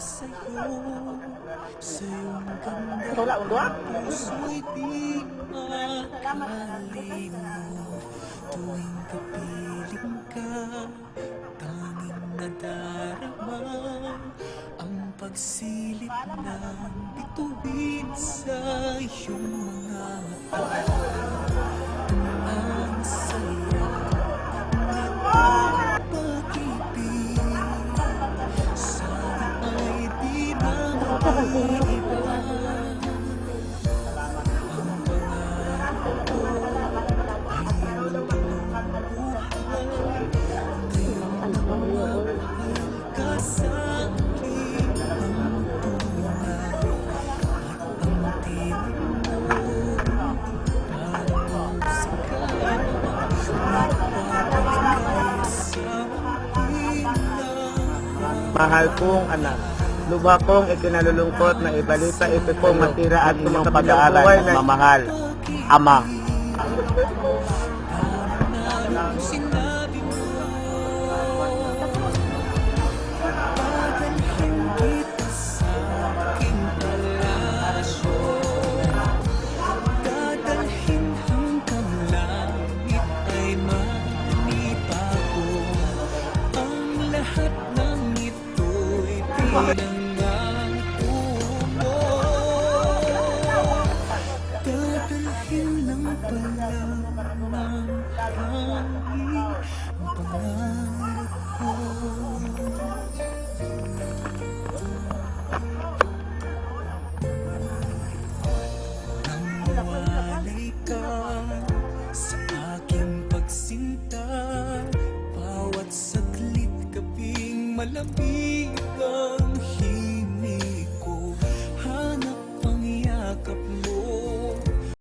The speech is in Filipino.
sa'yo, sa iyong ganda puso'y di makalino. Tuwing kapiling ka, tanging nadarama ang pagsilip ng bituin sa iyong mga mata. Ang saya nitong pag-ibig sa'yo ay di na mag-iiba. Ang pangarap ko ay iyong binubuhay. Ngayong namamahal ka sa'kin ng tunay, at ang tinig mo parang sikay nagpapaligaya sa pilang. Mahal kong anak, lubha kong ikinalulungkot na ibalita ito kong masira at inyong pag-aaral ng mamahal, Ama. Sinabi mo, dadalhin kita sa aking palasyo, dadalhin hanggang langit ay manipa ko. Ang lahat ng ito'y pinangako mo. Dadalhin lang pala ng hangin ang pangarap ko. Nang walay ka sa aking pagsinta, bawat saglit kaping malamig ang